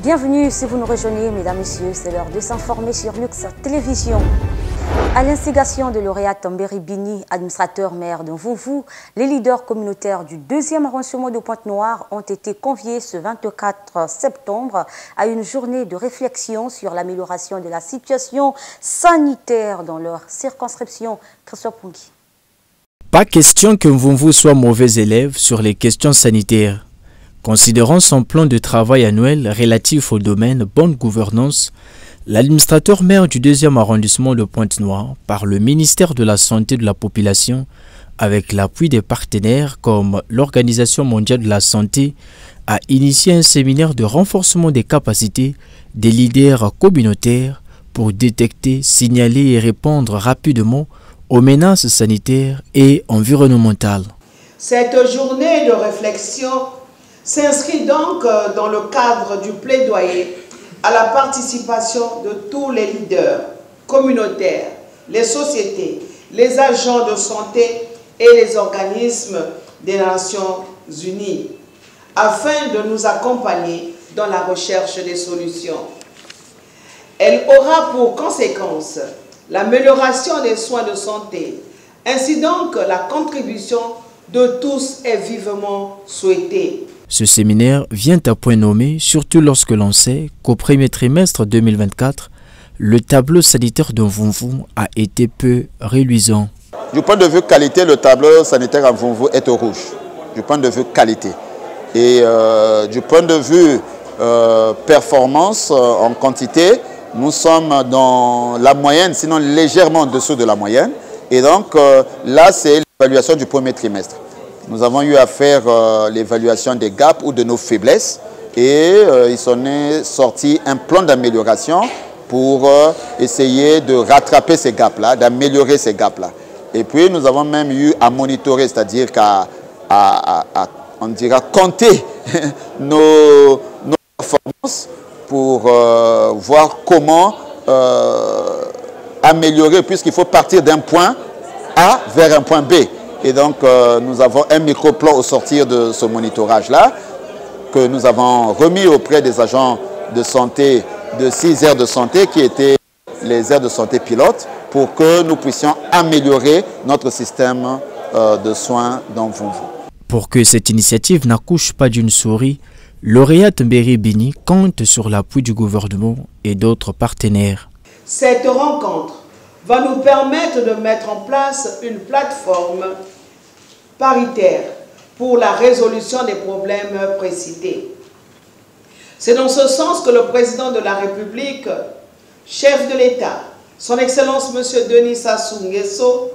Bienvenue si vous nous rejoignez, mesdames, messieurs, c'est l'heure de s'informer sur Nux Télévision. À l'instigation de lauréat Tambéry Bini, administrateur maire de Mvoumvou, les leaders communautaires du 2e arrondissement de Pointe-Noire ont été conviés ce 24 septembre à une journée de réflexion sur l'amélioration de la situation sanitaire dans leur circonscription. Christophe Pongui. Pas question que Mvoumvou soit mauvais élève sur les questions sanitaires. Considérant son plan de travail annuel relatif au domaine bonne gouvernance, l'administrateur maire du 2e arrondissement de Pointe-Noire, par le ministère de la Santé de la Population, avec l'appui des partenaires comme l'Organisation mondiale de la santé, a initié un séminaire de renforcement des capacités des leaders communautaires pour détecter, signaler et répondre rapidement aux menaces sanitaires et environnementales. Cette journée de réflexion s'inscrit donc dans le cadre du plaidoyer à la participation de tous les leaders communautaires, les sociétés, les agents de santé et les organismes des Nations Unies, afin de nous accompagner dans la recherche des solutions. Elle aura pour conséquence l'amélioration des soins de santé. Ainsi donc, la contribution de tous est vivement souhaitée. Ce séminaire vient à point nommé, surtout lorsque l'on sait qu'au premier trimestre 2024, le tableau sanitaire de Mvoumvou a été peu reluisant. Du point de vue qualité, le tableau sanitaire à Mvoumvou est au rouge. Du point de vue qualité. Et du point de vue performance en quantité, nous sommes dans la moyenne, sinon légèrement en dessous de la moyenne. Et donc là, c'est l'évaluation du premier trimestre. Nous avons eu à faire l'évaluation des gaps ou de nos faiblesses et il s'en est sorti un plan d'amélioration pour essayer de rattraper ces gaps-là, d'améliorer ces gaps-là. Et puis nous avons même eu à monitorer, c'est-à-dire qu'à on dira compter nos performances pour voir comment améliorer, puisqu'il faut partir d'un point A vers un point B. Et donc, nous avons un micro-plan au sortir de ce monitorage-là que nous avons remis auprès des agents de santé de 6 aires de santé qui étaient les aires de santé pilotes pour que nous puissions améliorer notre système de soins dans Mvoumvou. Pour que cette initiative n'accouche pas d'une souris, lauréat Tambéry Bini compte sur l'appui du gouvernement et d'autres partenaires. Cette rencontre va nous permettre de mettre en place une plateforme paritaire pour la résolution des problèmes précités. C'est dans ce sens que le président de la République, chef de l'État, son Excellence M. Denis Sassou Nguesso,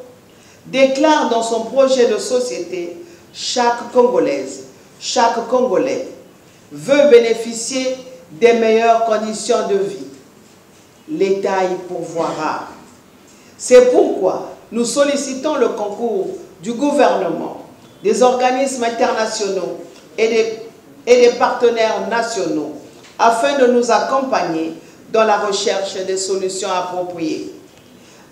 déclare dans son projet de société « Chaque Congolaise, chaque Congolais veut bénéficier des meilleures conditions de vie. L'État y pourvoira. » C'est pourquoi nous sollicitons le concours du gouvernement, des organismes internationaux et des partenaires nationaux afin de nous accompagner dans la recherche des solutions appropriées.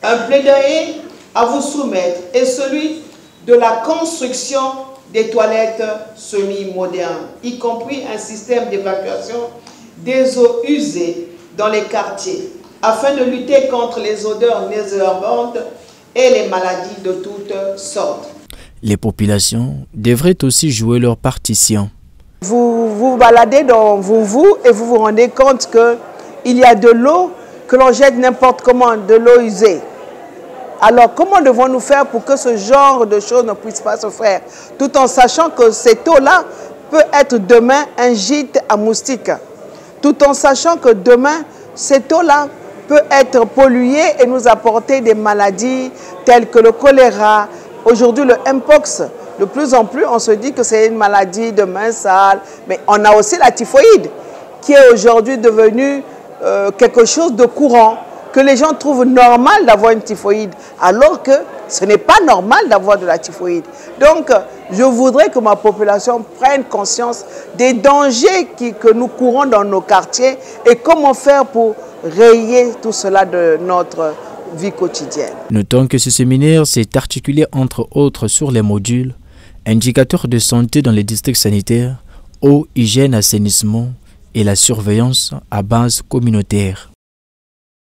Un plaidoyer à vous soumettre est celui de la construction des toilettes semi-modernes, y compris un système d'évacuation des eaux usées dans les quartiers, afin de lutter contre les odeurs nauséabondes et les maladies de toutes sortes. Les populations devraient aussi jouer leur partition. Vous vous baladez dans Mvoumvou et vous vous rendez compte qu'il y a de l'eau que l'on jette n'importe comment, de l'eau usée. Alors comment devons-nous faire pour que ce genre de choses ne puisse pas se faire, tout en sachant que cette eau-là peut être demain un gîte à moustiques, tout en sachant que demain, cette eau-là peut être polluée et nous apporter des maladies telles que le choléra, aujourd'hui le Mpox. De plus en plus, on se dit que c'est une maladie de main sale, mais on a aussi la typhoïde, qui est aujourd'hui devenue quelque chose de courant, que les gens trouvent normal d'avoir une typhoïde, alors que ce n'est pas normal d'avoir de la typhoïde. Donc, je voudrais que ma population prenne conscience des dangers que nous courons dans nos quartiers et comment faire pour rayer tout cela de notre vie quotidienne. Notons que ce séminaire s'est articulé entre autres sur les modules indicateurs de santé dans les districts sanitaires, eau, hygiène, assainissement, et la surveillance à base communautaire.